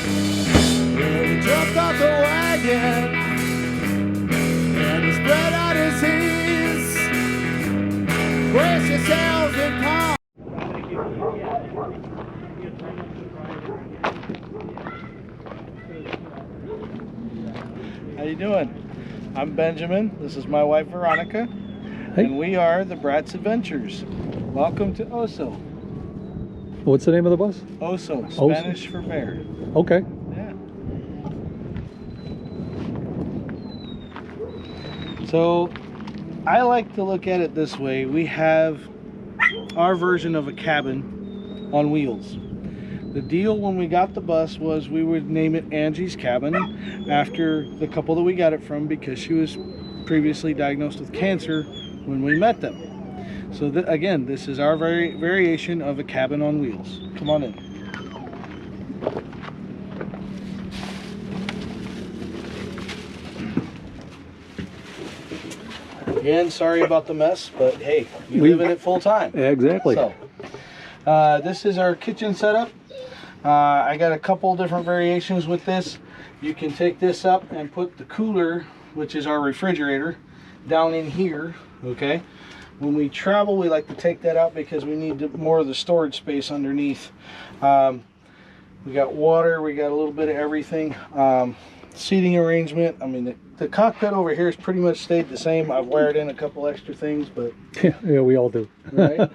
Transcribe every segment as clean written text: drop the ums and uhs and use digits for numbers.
Well, he jumped off the wagon and he spread out his hands. Brace yourselves and calm. How you doing? I'm Benjamin. This is my wife Veronica. Hey. And we are the Bratts Adventures. Welcome to Oso. What's the name of the bus? Oso, Spanish for bear. Okay. Yeah. So I like to look at it this way. We have our version of a cabin on wheels. The deal when we got the bus was we would name it Angie's Cabin after the couple that we got it from, because she was previously diagnosed with cancer when we met them. So again, this is our variation of a cabin on wheels. Come on in. Again, sorry about the mess, but hey, we live in it full time. Exactly. So, this is our kitchen setup. I got a couple different variations with this. You can take this up and put the cooler, which is our refrigerator, down in here, okay? When we travel, we like to take that out because we need more of the storage space underneath. We got water, we got a little bit of everything. Seating arrangement, I mean, the cockpit over here has pretty much stayed the same. I've wired in a couple extra things, but... Yeah, we all do. Right?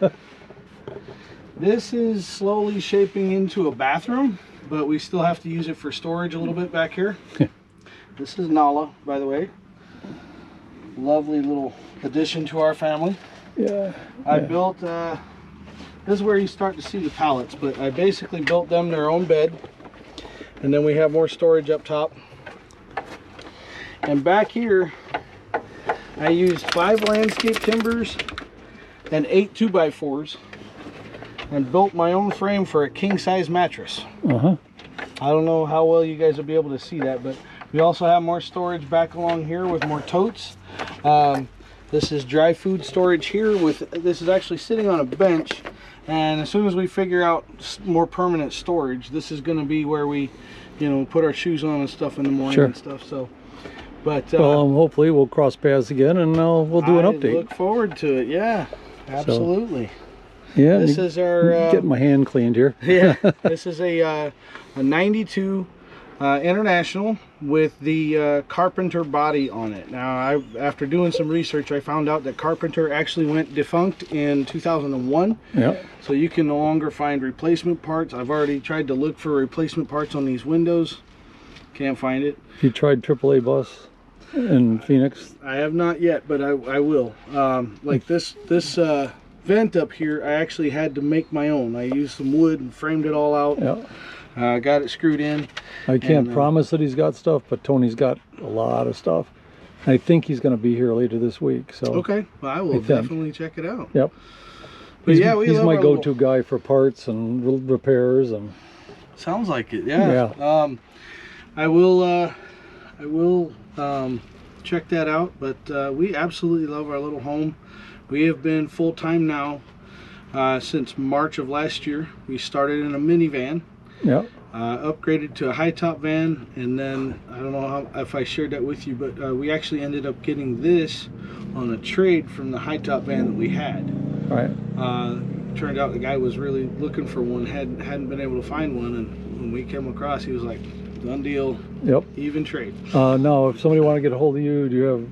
This is slowly shaping into a bathroom, but we still have to use it for storage a little bit back here. This is Nala, by the way. Lovely little addition to our family. Yeah. I built, this is where you start to see the pallets, but I basically built them their own bed. And then we have more storage up top. And back here, I used 5 landscape timbers and 8 2x4s and built my own frame for a king-size mattress. Uh-huh. I don't know how well you guys will be able to see that, but we also have more storage back along here with more totes. This is dry food storage here. This is actually sitting on a bench, and as soon as we figure out more permanent storage, this is going to be where we, you know, put our shoes on and stuff in the morning. Sure. And stuff. So, but hopefully we'll cross paths again, and we'll do an update. I look forward to it. Yeah, absolutely. So, yeah, this is our getting my hand cleaned here. Yeah, this is a 92 International with the Carpenter body on it. Now, after doing some research, I found out that Carpenter actually went defunct in 2001. Yeah. So you can no longer find replacement parts. I've already tried to look for replacement parts on these windows. Can't find it. You tried AAA bus in Phoenix? I have not yet, but I will. Like this vent up here, I actually had to make my own. I used some wood and framed it all out. Yeah. Got it screwed in. I can't promise that he's got stuff, but Tony's got a lot of stuff. I think he's going to be here later this week. So okay, well, I will definitely check it out. Yep. But he's my go-to guy for parts and repairs and. Sounds like it. Yeah. Yeah. I will check that out. But we absolutely love our little home. We have been full-time now since March of last year. We started in a minivan. Yeah. Upgraded to a high-top van, and then I don't know if I shared that with you, but we actually ended up getting this on a trade from the high-top van that we had. Right. Turned out the guy was really looking for one, hadn't been able to find one, and when we came across, he was like, done deal. Yep. Even trade. Now, if somebody want to get a hold of you, do you have?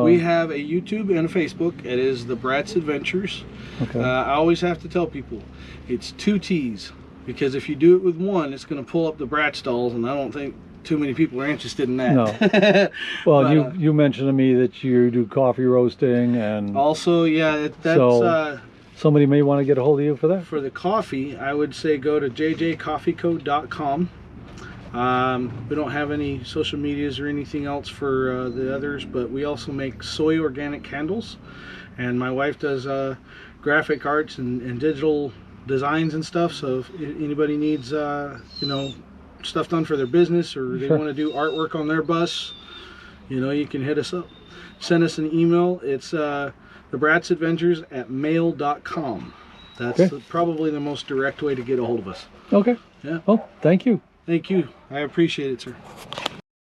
We have a YouTube and a Facebook. It is the Bratts Adventures. Okay. I always have to tell people, it's 2 T's. Because if you do it with one, it's going to pull up the Bratts dolls, and I don't think too many people are interested in that. No. Well, but, you mentioned to me that you do coffee roasting, and also, yeah, that's so somebody may want to get a hold of you for that. For the coffee, I would say go to jjcoffeeco.com. We don't have any social medias or anything else for the others, but we also make soy organic candles, and my wife does graphic arts and digital designs and stuff. So if anybody needs you know, stuff done for their business, or they want to do artwork on their bus, you know, you can hit us up. Send us an email. It's the Bratts Adventures at mail.com. That's probably the most direct way to get a hold of us. Okay. Yeah. Well, thank you. Thank you. I appreciate it, sir.